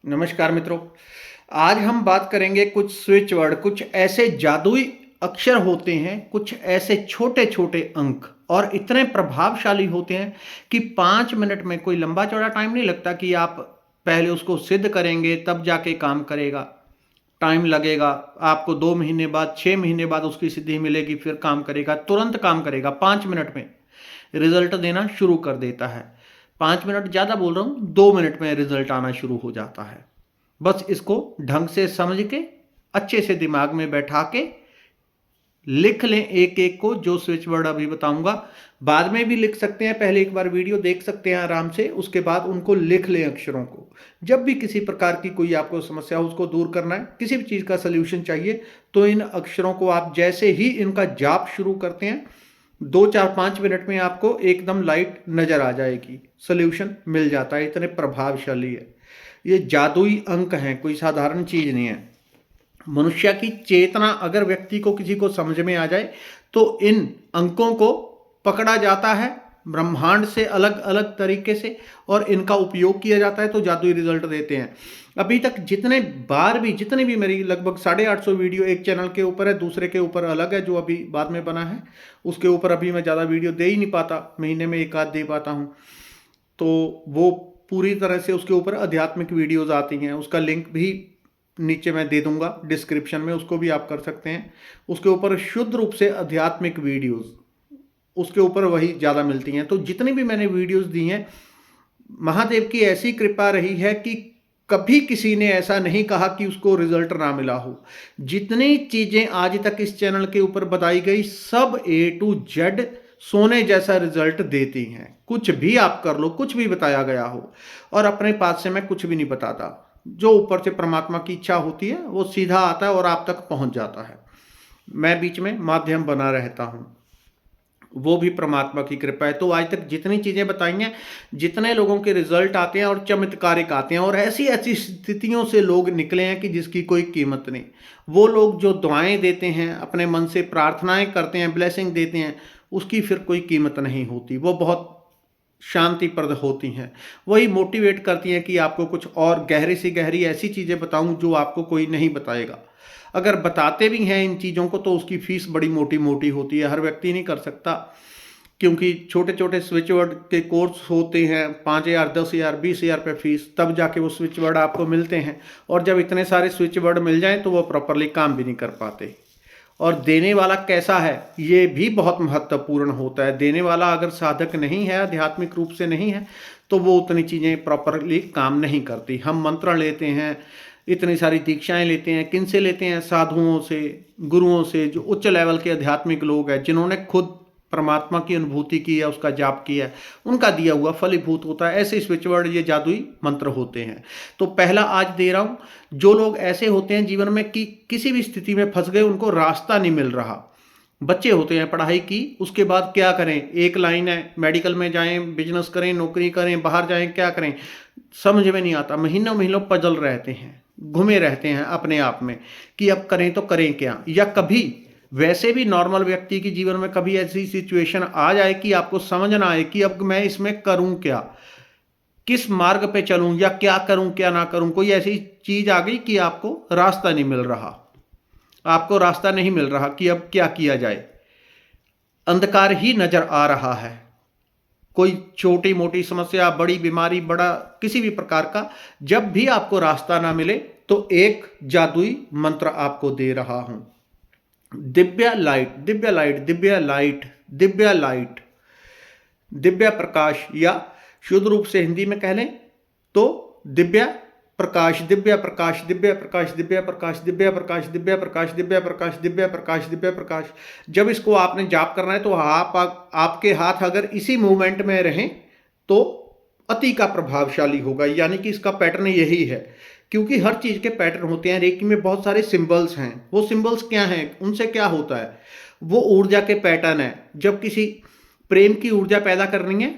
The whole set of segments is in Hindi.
नमस्कार मित्रों। आज हम बात करेंगे कुछ स्विच वर्ड, कुछ ऐसे जादुई अक्षर होते हैं, कुछ ऐसे छोटे-छोटे अंक और इतने प्रभावशाली होते हैं कि 5 मिनट में, कोई लंबा चौड़ा टाइम नहीं लगता कि आप पहले उसको सिद्ध करेंगे तब जाके काम करेगा। टाइम लगेगा, आपको 2 महीने बाद, 6 महीने बाद उसकी सिद्धि मिलेगी, फिर काम करेगा, तुरंत काम करेगा, 5 मिनट में रिज़ल्ट देना शुरू कर देता है। 5 मिनट ज़्यादा बोल रहा हूँ, 2 मिनट में रिज़ल्ट आना शुरू हो जाता है। बस इसको ढंग से समझ के, अच्छे से दिमाग में बैठा के लिख लें एक एक को, जो स्विच वर्ड अभी बताऊंगा। बाद में भी लिख सकते हैं, पहले एक बार वीडियो देख सकते हैं आराम से, उसके बाद उनको लिख लें अक्षरों को। जब भी किसी प्रकार की कोई आपको समस्या हो, उसको दूर करना है, किसी भी चीज़ का सल्यूशन चाहिए, तो इन अक्षरों को आप जैसे ही इनका जाप शुरू करते हैं, 2 4 5 मिनट में आपको एकदम लाइट नज़र आ जाएगी, सल्यूशन मिल जाता है। इतने प्रभावशाली है ये, जादुई अंक हैं, कोई साधारण चीज़ नहीं है। मनुष्य की चेतना अगर व्यक्ति को, किसी को समझ में आ जाए, तो इन अंकों को पकड़ा जाता है ब्रह्मांड से अलग अलग तरीके से, और इनका उपयोग किया जाता है तो जादुई रिजल्ट देते हैं। अभी तक जितने बार भी, जितनी भी मेरी लगभग 850 वीडियो एक चैनल के ऊपर है, दूसरे के ऊपर अलग है जो अभी बाद में बना है, उसके ऊपर अभी मैं ज़्यादा वीडियो दे ही नहीं पाता, महीने में एक आध दे पाता हूँ। तो वो पूरी तरह से उसके ऊपर आध्यात्मिक वीडियोज़ आती हैं, उसका लिंक भी नीचे मैं दे दूंगा डिस्क्रिप्शन में, उसको भी आप कर सकते हैं। उसके ऊपर शुद्ध रूप से आध्यात्मिक वीडियोज़, उसके ऊपर वही ज़्यादा मिलती हैं। तो जितनी भी मैंने वीडियोज़ दी हैं, महादेव की ऐसी कृपा रही है कि कभी किसी ने ऐसा नहीं कहा कि उसको रिजल्ट ना मिला हो। जितनी चीज़ें आज तक इस चैनल के ऊपर बताई गई, सब A to Z सोने जैसा रिजल्ट देती हैं। कुछ भी आप कर लो, कुछ भी बताया गया हो, और अपने पास से मैं कुछ भी नहीं बताता। जो ऊपर से परमात्मा की इच्छा होती है वो सीधा आता है और आप तक पहुंच जाता है। मैं बीच में माध्यम बना रहता हूं, वो भी परमात्मा की कृपा है। तो आज तक जितनी चीज़ें बताई हैं, जितने लोगों के रिजल्ट आते हैं और चमत्कारिक आते हैं, और ऐसी ऐसी स्थितियों से लोग निकले हैं कि जिसकी कोई कीमत नहीं। वो लोग जो दुआएं देते हैं, अपने मन से प्रार्थनाएं करते हैं, ब्लेसिंग देते हैं, उसकी फिर कोई कीमत नहीं होती। वो बहुत शांतिप्रद होती हैं, वही मोटिवेट करती हैं कि आपको कुछ और गहरे से गहरी ऐसी चीज़ें बताऊं जो आपको कोई नहीं बताएगा। अगर बताते भी हैं इन चीज़ों को, तो उसकी फीस बड़ी मोटी मोटी होती है, हर व्यक्ति नहीं कर सकता, क्योंकि छोटे छोटे स्विच वर्ड के कोर्स होते हैं, 5,000 10,000 20,000 रुपये फीस, तब जाके वो स्विच वर्ड आपको मिलते हैं। और जब इतने सारे स्विच वर्ड मिल जाएं तो वो प्रॉपरली काम भी नहीं कर पाते। और देने वाला कैसा है, ये भी बहुत महत्वपूर्ण होता है। देने वाला अगर साधक नहीं है, आध्यात्मिक रूप से नहीं है, तो वो उतनी चीज़ें प्रॉपरली काम नहीं करती। हम मंत्र लेते हैं, इतनी सारी दीक्षाएं लेते हैं, किन से लेते हैं? साधुओं से, गुरुओं से, जो उच्च लेवल के आध्यात्मिक लोग हैं, जिन्होंने खुद परमात्मा की अनुभूति की है, उसका जाप किया है, उनका दिया हुआ फलीभूत होता है। ऐसे स्विच वर्ड, ये जादुई मंत्र होते हैं। तो पहला आज दे रहा हूँ, जो लोग ऐसे होते हैं जीवन में कि किसी भी स्थिति में फंस गए, उनको रास्ता नहीं मिल रहा। बच्चे होते हैं, पढ़ाई की, उसके बाद क्या करें? एक लाइन है, मेडिकल में जाएं, बिजनेस करें, नौकरी करें, बाहर जाएं, क्या करें समझ में नहीं आता। महीनों महीनों पजल रहते हैं, घूमे रहते हैं अपने आप में कि अब करें तो करें क्या। या कभी वैसे भी नॉर्मल व्यक्ति के जीवन में कभी ऐसी सिचुएशन आ जाए कि आपको समझ ना आए कि अब मैं इसमें करूं क्या, किस मार्ग पे चलूं, या क्या करूं क्या ना करूं। कोई ऐसी चीज आ गई कि आपको रास्ता नहीं मिल रहा, आपको रास्ता नहीं मिल रहा कि अब क्या किया जाए, अंधकार ही नजर आ रहा है। कोई छोटी मोटी समस्या, बड़ी बीमारी, बड़ा किसी भी प्रकार का, जब भी आपको रास्ता ना मिले, तो एक जादुई मंत्र आपको दे रहा हूं। Divya light, Divya light, Divya light, Divya light, Divya Prakash, या शुद्ध रूप से हिंदी में कह लें तो दिव्य प्रकाश, दिव्य प्रकाश, दिव्य प्रकाश, दिव्य प्रकाश, दिव्य प्रकाश, दिव्य प्रकाश, दिव्य प्रकाश, दिव्य प्रकाश, दिव्य प्रकाश। जब इसको आपने जाप करना है, तो आपके हाथ अगर इसी मूवमेंट में रहें तो अति का प्रभावशाली होगा। यानी कि इसका पैटर्न यही है, क्योंकि हर चीज के पैटर्न होते हैं। रेकी में बहुत सारे सिंबल्स हैं। वो सिंबल्स क्या हैं, उनसे क्या होता है? वो ऊर्जा के पैटर्न है। जब किसी प्रेम की ऊर्जा पैदा करनी है,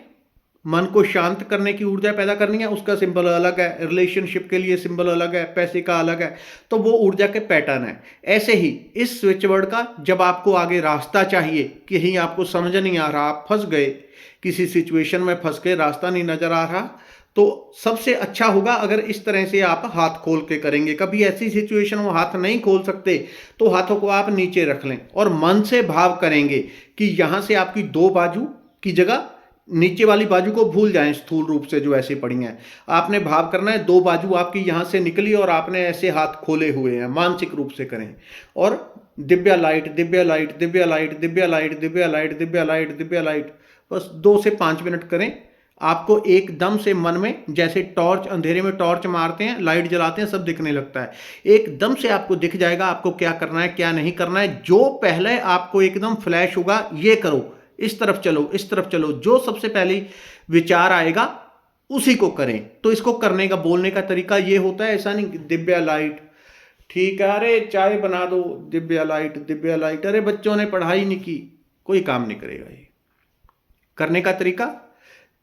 मन को शांत करने की ऊर्जा पैदा करनी है, उसका सिंबल अलग है। रिलेशनशिप के लिए सिंबल अलग है, पैसे का अलग है। तो वो ऊर्जा के पैटर्न है। ऐसे ही इस स्विच वर्ड का, जब आपको आगे रास्ता चाहिए, कहीं आपको समझ नहीं आ रहा, आप फंस गए, किसी सिचुएशन में फंस के रास्ता नहीं नजर आ रहा, तो सबसे अच्छा होगा अगर इस तरह से आप हाथ खोल के करेंगे। कभी ऐसी सिचुएशन वो हाथ नहीं खोल सकते तो हाथों को आप नीचे रख लें और मन से भाव करेंगे कि यहां से आपकी दो बाजू की जगह नीचे वाली बाजू को भूल जाएं, स्थूल रूप से जो ऐसे पड़ी हैं। आपने भाव करना है दो बाजू आपकी यहां से निकली और आपने ऐसे हाथ खोले हुए हैं, मानसिक रूप से करें। और Divya light, Divya light, Divya light, Divya light, Divya light, Divya light, Divya light, बस 2 से 5 मिनट करें। आपको एकदम से मन में जैसे टॉर्च, अंधेरे में टॉर्च मारते हैं, लाइट जलाते हैं, सब दिखने लगता है। एकदम से आपको दिख जाएगा आपको क्या करना है क्या नहीं करना है। जो पहले आपको एकदम फ्लैश होगा, ये करो, इस तरफ चलो, इस तरफ चलो, जो सबसे पहले विचार आएगा उसी को करें। तो इसको करने का, बोलने का तरीका ये होता है, ऐसा नहीं दिव्या लाइट, ठीक है, अरे चाय बना दो, दिव्या लाइट, दिव्या लाइट, अरे बच्चों ने पढ़ाई नहीं की, कोई काम नहीं करेगा। ये करने का तरीका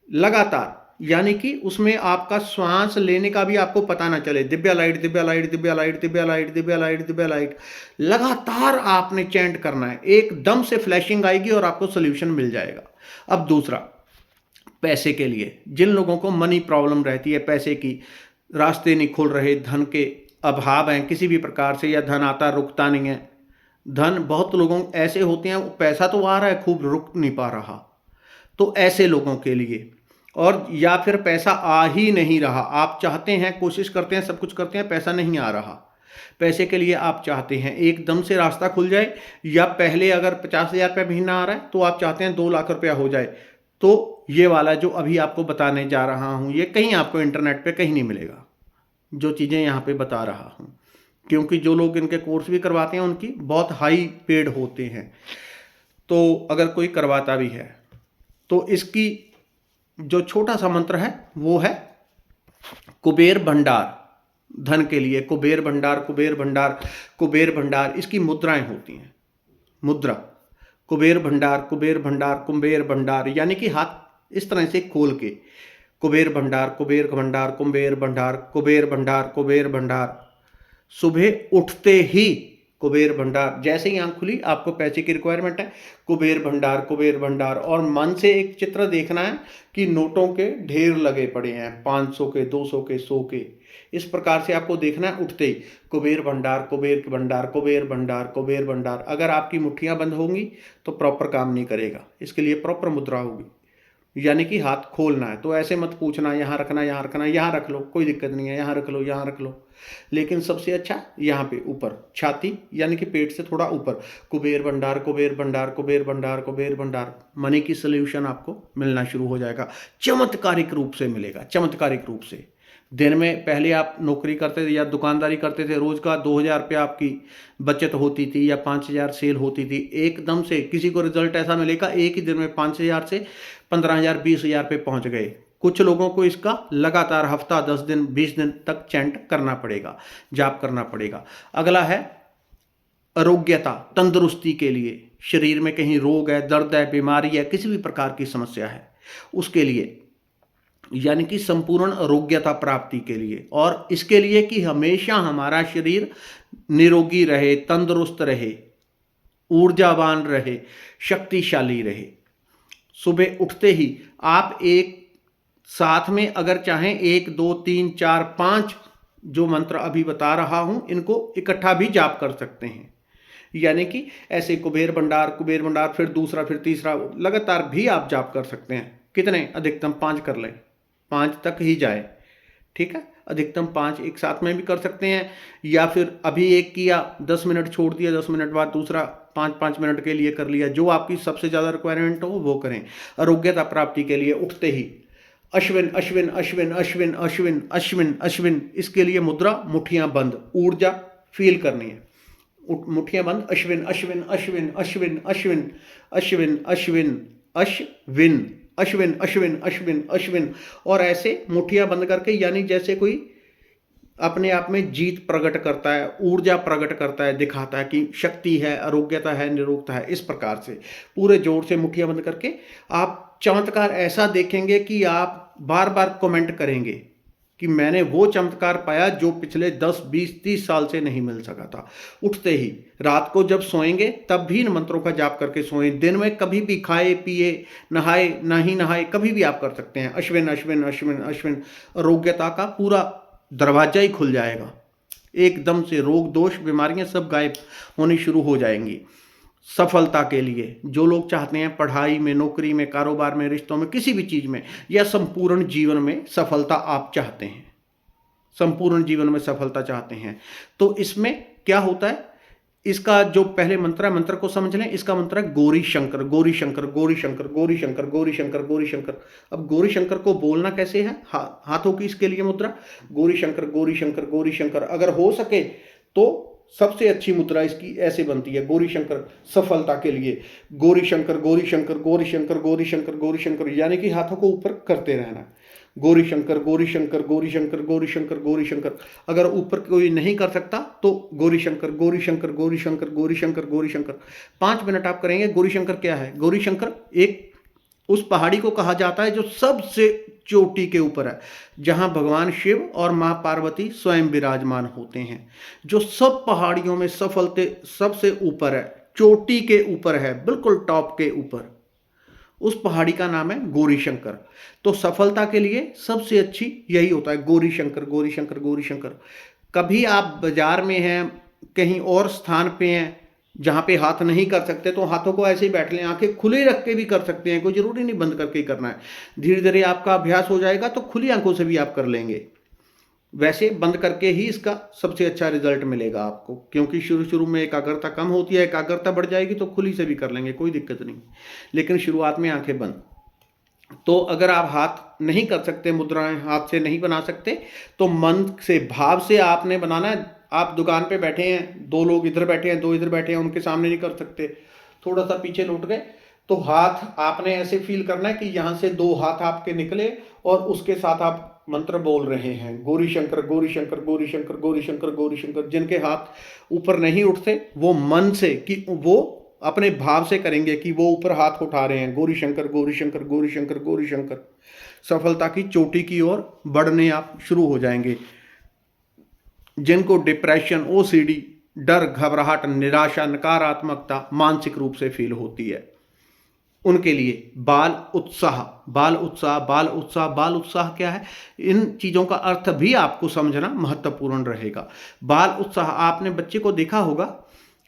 लगातार, यानी कि उसमें आपका श्वास लेने का भी आपको पता ना चले। Divya light, Divya light, Divya light, Divya light, Divya light, Divya light, लगातार आपने चैंट करना है। एकदम से फ्लैशिंग आएगी और आपको सोल्यूशन मिल जाएगा। अब दूसरा, पैसे के लिए जिन लोगों को मनी प्रॉब्लम रहती है, पैसे की रास्ते नहीं खुल रहे, धन के अभाव हैं किसी भी प्रकार से, या धन आता रुकता नहीं है, धन बहुत लोगों ऐसे होते हैं, पैसा तो आ रहा है खूब, रुक नहीं पा रहा, तो ऐसे लोगों के लिए। और या फिर पैसा आ ही नहीं रहा, आप चाहते हैं, कोशिश करते हैं, सब कुछ करते हैं, पैसा नहीं आ रहा। पैसे के लिए आप चाहते हैं एकदम से रास्ता खुल जाए, या पहले अगर 50,000 रुपये महीना आ रहा है तो आप चाहते हैं 2 लाख रुपया हो जाए। तो ये वाला जो अभी आपको बताने जा रहा हूँ, ये कहीं आपको इंटरनेट पे कहीं नहीं मिलेगा, जो चीज़ें यहाँ पे बता रहा हूँ, क्योंकि जो लोग इनके कोर्स भी करवाते हैं उनकी बहुत हाई पेड होते हैं। तो अगर कोई करवाता भी है तो इसकी जो छोटा सा मंत्र है वो है कुबेर भंडार। धन के लिए कुबेर भंडार, कुबेर भंडार, कुबेर भंडार, इसकी मुद्राएं होती हैं। मुद्रा कुबेर भंडार, कुबेर भंडार, कुबेर भंडार, यानी कि हाथ इस तरह से खोल के कुबेर भंडार, कुबेर भंडार, कुबेर भंडार, कुबेर भंडार, कुबेर भंडार। सुबह उठते ही कुबेर भंडार, जैसे ही आंख खुली आपको पैसे की रिक्वायरमेंट है, कुबेर भंडार, कुबेर भंडार। और मन से एक चित्र देखना है कि नोटों के ढेर लगे पड़े हैं, 500 के, 200 के, 100 के, इस प्रकार से आपको देखना है। उठते ही कुबेर भंडार, कुबेर भंडार, कुबेर भंडार, कुबेर भंडार। अगर आपकी मुट्ठियां बंद होंगी तो प्रॉपर काम नहीं करेगा, इसके लिए प्रॉपर मुद्रा होगी, यानी कि हाथ खोलना है। तो ऐसे मत पूछना यहाँ रखना, यहाँ रखना, यहाँ रख लो, कोई दिक्कत नहीं है, यहाँ रख लो, यहाँ रख लो, लेकिन सबसे अच्छा यहाँ पे ऊपर छाती, यानी कि पेट से थोड़ा ऊपर, कुबेर भंडार, कुबेर भंडार, कुबेर भंडार, कुबेर भंडार। मनी की सोल्यूशन आपको मिलना शुरू हो जाएगा, चमत्कारिक रूप से मिलेगा, चमत्कारिक रूप से। दिन में पहले आप नौकरी करते थे या दुकानदारी करते थे, रोज का 2,000 रुपया आपकी बचत होती थी या 5,000 सेल होती थी, एकदम से किसी को रिजल्ट ऐसा मिलेगा एक ही दिन में 5,000 से 15,000, 20,000 पे पहुंच गए। कुछ लोगों को इसका लगातार हफ्ता, 10 दिन, 20 दिन तक चैंट करना पड़ेगा, जाप करना पड़ेगा। अगला है आरोग्यता, तंदुरुस्ती के लिए। शरीर में कहीं रोग है, दर्द है, बीमारी है, किसी भी प्रकार की समस्या है, उसके लिए, यानी कि संपूर्ण आरोग्यता प्राप्ति के लिए। और इसके लिए कि हमेशा हमारा शरीर निरोगी रहे, तंदुरुस्त रहे, ऊर्जावान रहे, शक्तिशाली रहे। सुबह उठते ही आप एक साथ में अगर चाहें 1, 2, 3, 4, 5 जो मंत्र अभी बता रहा हूं, इनको इकट्ठा भी जाप कर सकते हैं, यानी कि ऐसे कुबेर भंडार, कुबेर भंडार, फिर दूसरा, फिर तीसरा, लगातार भी आप जाप कर सकते हैं। कितने? अधिकतम 5 कर लें, 5 तक ही जाए, ठीक है। अधिकतम 5 एक साथ में भी कर सकते हैं, या फिर अभी एक किया, 10 मिनट छोड़ दिया, 10 मिनट बाद दूसरा 5-5 मिनट के लिए कर लिया, जो आपकी सबसे ज़्यादा रिक्वायरमेंट हो वो करें। आरोग्यता प्राप्ति के लिए उठते ही अश्विन, अश्विन, अश्विन, अश्विन, अश्विन, अश्विन, अश्विन, इसके लिए मुद्रा मुट्ठियां बंद, ऊर्जा फील करनी है, मुट्ठियां बंद, अश्विन, अश्विन, अश्विन, अश्विन, अश्विन, अश्विन, अश्विन, अश्विन, अश्विन, अश्विन, अश्विन, अश्विन। और ऐसे मुट्ठियां बंद करके, यानी जैसे कोई अपने आप में जीत प्रकट करता है, ऊर्जा प्रकट करता है, दिखाता है कि शक्ति है, आरोग्यता है, निरोगता है। इस प्रकार से पूरे जोर से मुट्ठियां बंद करके आप चमत्कार ऐसा देखेंगे कि आप बार बार कमेंट करेंगे कि मैंने वो चमत्कार पाया जो पिछले 10, 20, 30 साल से नहीं मिल सका था। उठते ही, रात को जब सोएंगे तब भी इन मंत्रों का जाप करके सोएं। दिन में कभी भी खाए पिए, नहाए नहीं नहाए, कभी भी आप कर सकते हैं। अश्विन अश्विन अश्विन अश्विन, आरोग्यता का पूरा दरवाजा ही खुल जाएगा। एकदम से रोग दोष बीमारियां सब गायब होनी शुरू हो जाएंगी। सफलता के लिए जो लोग चाहते हैं पढ़ाई में, नौकरी में, कारोबार में, रिश्तों में, किसी भी चीज में, या संपूर्ण जीवन में सफलता आप चाहते हैं, संपूर्ण जीवन में सफलता चाहते हैं, तो इसमें क्या होता है, इसका जो पहले मंत्र है, मंत्र को समझ लें। इसका मंत्र है गौरी शंकर, गौरी शंकर, गौरी शंकर, गौरी शंकर, गौरी शंकर, गौरी शंकर। अब गौरी शंकर को बोलना कैसे है? हाथों की इसके लिए मुद्रा, गौरी शंकर, गौरी शंकर, गौरी शंकर। अगर हो सके तो सबसे अच्छी मुद्रा इसकी ऐसे बनती है, गौरी शंकर, सफलता के लिए। गौरी शंकर, गौरी शंकर, गौरी शंकर, गौरी शंकर, गौरी शंकर, यानी कि हाथों को ऊपर करते रहना। गौरी शंकर, गौरी शंकर, गौरी शंकर, गौरी शंकर, गौरी शंकर। अगर ऊपर कोई नहीं कर सकता तो गौरी शंकर, गौरी शंकर, गौरी शंकर, गौरी शंकर, गौरी शंकर। 5 मिनट आप करेंगे। गौरी शंकर क्या है? गौरी शंकर एक उस पहाड़ी को कहा जाता है जो सबसे चोटी के ऊपर है, जहां भगवान शिव और मां पार्वती स्वयं विराजमान होते हैं, जो सब पहाड़ियों में सफलते सबसे ऊपर है, चोटी के ऊपर है, बिल्कुल टॉप के ऊपर। उस पहाड़ी का नाम है गौरी शंकर। तो सफलता के लिए सबसे अच्छी यही होता है, गौरी शंकर, गौरी शंकर, गौरी शंकर। कभी आप बाजार में हैं, कहीं और स्थान पे हैं जहाँ पे हाथ नहीं कर सकते, तो हाथों को ऐसे ही बैठ लें, आंखें खुली रख के भी कर सकते हैं, कोई ज़रूरी नहीं बंद करके ही करना है। धीरे धीरे आपका अभ्यास हो जाएगा तो खुली आंखों से भी आप कर लेंगे। वैसे बंद करके ही इसका सबसे अच्छा रिजल्ट मिलेगा आपको, क्योंकि शुरू शुरू में एकाग्रता कम होती है, एकाग्रता बढ़ जाएगी तो खुली से भी कर लेंगे, कोई दिक्कत नहीं। लेकिन शुरुआत में आंखें बंद। तो अगर आप हाथ नहीं कर सकते, मुद्राएं हाथ से नहीं बना सकते, तो मन से, भाव से आपने बनाना है। आप दुकान पे बैठे हैं, 2 लोग इधर बैठे हैं, 2 इधर बैठे हैं, उनके सामने नहीं कर सकते, थोड़ा सा पीछे लौट गए, तो हाथ आपने ऐसे फील करना है कि यहाँ से 2 हाथ आपके निकले और उसके साथ आप मंत्र बोल रहे हैं, गौरी शंकर, गौरी शंकर, गौरी शंकर, गौरी शंकर, गौरी शंकर। जिनके हाथ ऊपर नहीं उठते वो मन से, कि वो अपने भाव से करेंगे कि वो ऊपर हाथ उठा रहे हैं, गौरी शंकर, गौरी शंकर, गौरी शंकर, गौरी शंकर। सफलता की चोटी की ओर बढ़ने आप शुरू हो जाएंगे। जिनको डिप्रेशन, ओसीडी, डर, घबराहट, निराशा, नकारात्मकता मानसिक रूप से फील होती है, उनके लिए बाल उत्साह, बाल उत्साह, बाल उत्साह, बाल उत्साह क्या है? इन चीज़ों का अर्थ भी आपको समझना महत्वपूर्ण रहेगा। बाल उत्साह, आपने बच्चे को देखा होगा,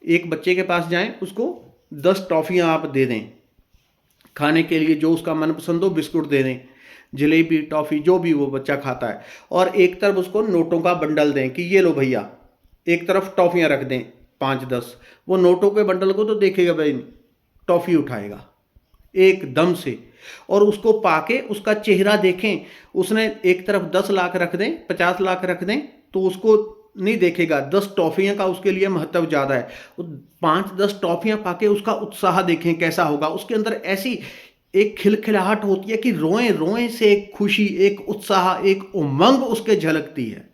एक बच्चे के पास जाएं, उसको 10 टॉफ़ियाँ आप दे दें खाने के लिए, जो उसका मनपसंद हो, बिस्कुट दे दें, जलेबी, टॉफ़ी, जो भी वो बच्चा खाता है, और एक तरफ उसको नोटों का बंडल दें कि ये लो भैया, एक तरफ टॉफ़ियाँ रख दें 5-10। वो नोटों के बंडल को तो देखेगा भाई, टॉफ़ी उठाएगा एकदम से, और उसको पाके उसका चेहरा देखें। उसने एक तरफ 10 लाख रख दें, 50 लाख रख दें, तो उसको नहीं देखेगा। 10 टॉफ़ियाँ का उसके लिए महत्व ज़्यादा है। 5-10 टॉफ़ियाँ पाके उसका उत्साह देखें कैसा होगा। उसके अंदर ऐसी एक खिलखिलाहट होती है कि रोए रोए से एक खुशी, एक उत्साह, एक उमंग उसके झलकती है।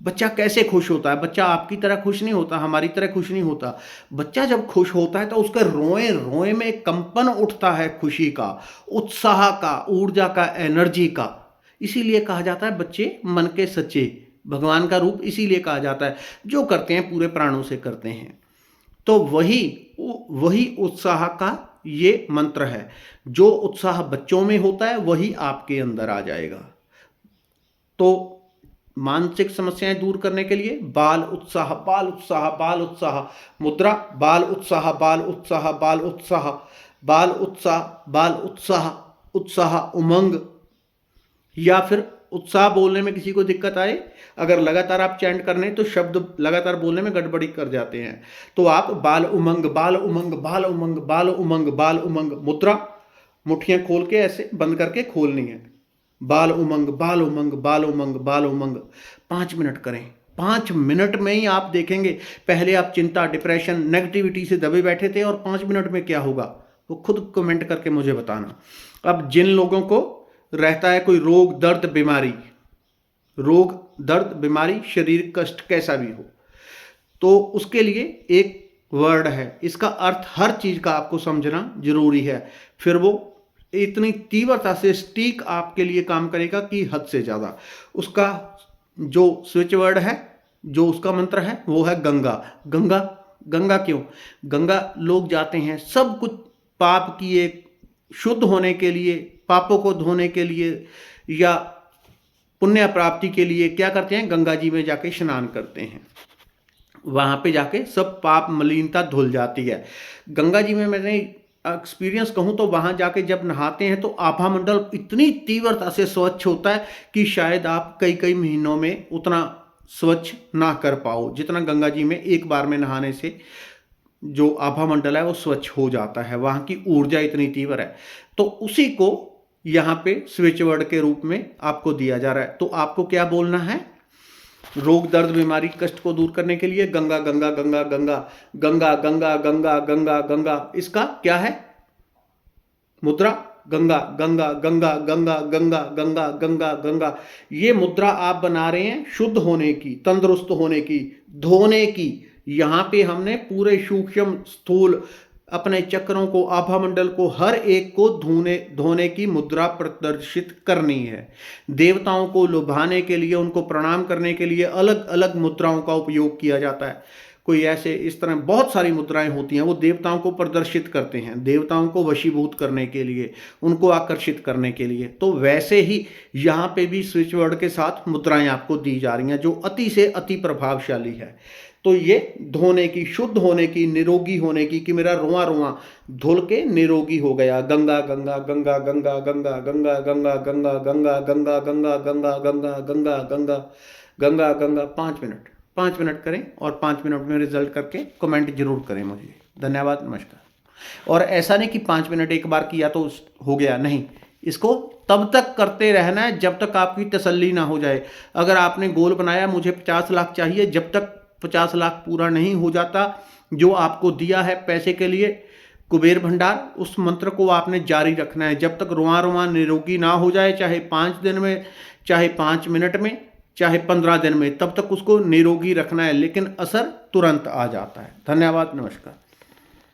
बच्चा कैसे खुश होता है? बच्चा आपकी तरह खुश नहीं होता, हमारी तरह खुश नहीं होता। बच्चा जब खुश होता है तो उसके रोए रोए में कंपन उठता है, खुशी का, उत्साह का, ऊर्जा का, एनर्जी का। इसीलिए कहा जाता है बच्चे मन के सच्चे, भगवान का रूप इसीलिए कहा जाता है। जो करते हैं पूरे प्राणों से करते हैं। तो वही उत्साह का ये मंत्र है। जो उत्साह बच्चों में होता है वही आपके अंदर आ जाएगा। तो मानसिक समस्याएं दूर करने के लिए बाल उत्साह, बाल उत्साह, बाल उत्साह मुद्रा, बाल उत्साह, बाल उत्साह, बाल उत्साह, बाल उत्साह, बाल उत्साह, उत्साह, उमंग। या फिर उत्साह बोलने में किसी को दिक्कत आए, अगर लगातार आप चैंट करने तो शब्द लगातार बोलने में गड़बड़ी कर जाते हैं, तो आप बाल उमंग, बाल उमंग, बाल उमंग, बाल उमंग, बाल उमंग। मुद्रा, मुट्ठियां खोल के ऐसे बंद करके खोलनी है। बाल उमंग, बाल उमंग, बाल उमंग, बाल उमंग। 5 मिनट करें। 5 मिनट में ही आप देखेंगे, पहले आप चिंता, डिप्रेशन, नेगेटिविटी से दबे बैठे थे, और 5 मिनट में क्या होगा वो खुद कमेंट करके मुझे बताना। अब जिन लोगों को रहता है कोई रोग, दर्द, बीमारी, रोग, दर्द, बीमारी, शरीर कष्ट कैसा भी हो, तो उसके लिए एक वर्ड है, इसका अर्थ हर चीज़ का आपको समझना जरूरी है। फिर वो इतनी तीव्रता से स्टीक आपके लिए काम करेगा कि हद से ज़्यादा। उसका जो स्विच वर्ड है, जो उसका मंत्र है, वो है गंगा। गंगा, गंगा क्यों? गंगा लोग जाते हैं सब कुछ पाप किए, शुद्ध होने के लिए, पापों को धोने के लिए या पुण्य प्राप्ति के लिए क्या करते हैं? गंगा जी में जाके स्नान करते हैं। वहां पे जाके सब पाप मलिनता धुल जाती है। गंगा जी में मैंने एक्सपीरियंस कहूं तो वहां जाके जब नहाते हैं तो आभा मंडल इतनी तीव्रता से स्वच्छ होता है कि शायद आप कई कई महीनों में उतना स्वच्छ ना कर पाओ जितना गंगा जी में एक बार में नहाने से जो आभा मंडल है वो स्वच्छ हो जाता है। वहां की ऊर्जा इतनी तीव्र है। तो उसी को यहाँ पे स्विच वर्ड के रूप में आपको दिया जा रहा है। तो आपको क्या बोलना है? रोग दर्द बीमारी कष्ट को दूर करने के लिए गंगा गंगा गंगा गंगा गंगा गंगा गंगा गंगा गंगा। इसका क्या है मुद्रा? गंगा गंगा गंगा गंगा गंगा गंगा गंगा गंगा। ये मुद्रा आप बना रहे हैं शुद्ध होने की, तंदुरुस्त होने की, धोने की। यहाँ पे हमने पूरे सूक्ष्म स्थूल अपने चक्रों को, आभा मंडल को, हर एक को धोने की मुद्रा प्रदर्शित करनी है। देवताओं को लुभाने के लिए, उनको प्रणाम करने के लिए अलग अलग मुद्राओं का उपयोग किया जाता है। कोई ऐसे इस तरह बहुत सारी मुद्राएं होती हैं, वो देवताओं को प्रदर्शित करते हैं, देवताओं को वशीभूत करने के लिए, उनको आकर्षित करने के लिए। तो वैसे ही यहाँ पे भी स्विच वर्ड के साथ मुद्राएं आपको दी जा रही हैं जो अति से अति प्रभावशाली है। तो ये धोने की, शुद्ध होने की, निरोगी होने की, कि मेरा रुआ रुआ धुल के निरोगी हो गया। गंगा गंगा गंगा गंगा गंगा गंगा गंगा गंगा गंगा गंगा गंगा गंगा गंगा गंगा गंगा गंगा गंगा। 5 मिनट करें और 5 मिनट में रिजल्ट करके कमेंट जरूर करें मुझे। धन्यवाद, नमस्कार। और ऐसा नहीं कि 5 मिनट एक बार किया तो हो गया, नहीं, इसको तब तक करते रहना है जब तक आपकी तसल्ली ना हो जाए। अगर आपने गोल बनाया मुझे 50 लाख चाहिए, जब तक 50 लाख पूरा नहीं हो जाता, जो आपको दिया है पैसे के लिए कुबेर भंडार, उस मंत्र को आपने जारी रखना है जब तक रुआ रुआ निरोगी ना हो जाए। चाहे 5 दिन में, चाहे 5 मिनट में, चाहे 15 दिन में, तब तक उसको निरोगी रखना है, लेकिन असर तुरंत आ जाता है। धन्यवाद, नमस्कार।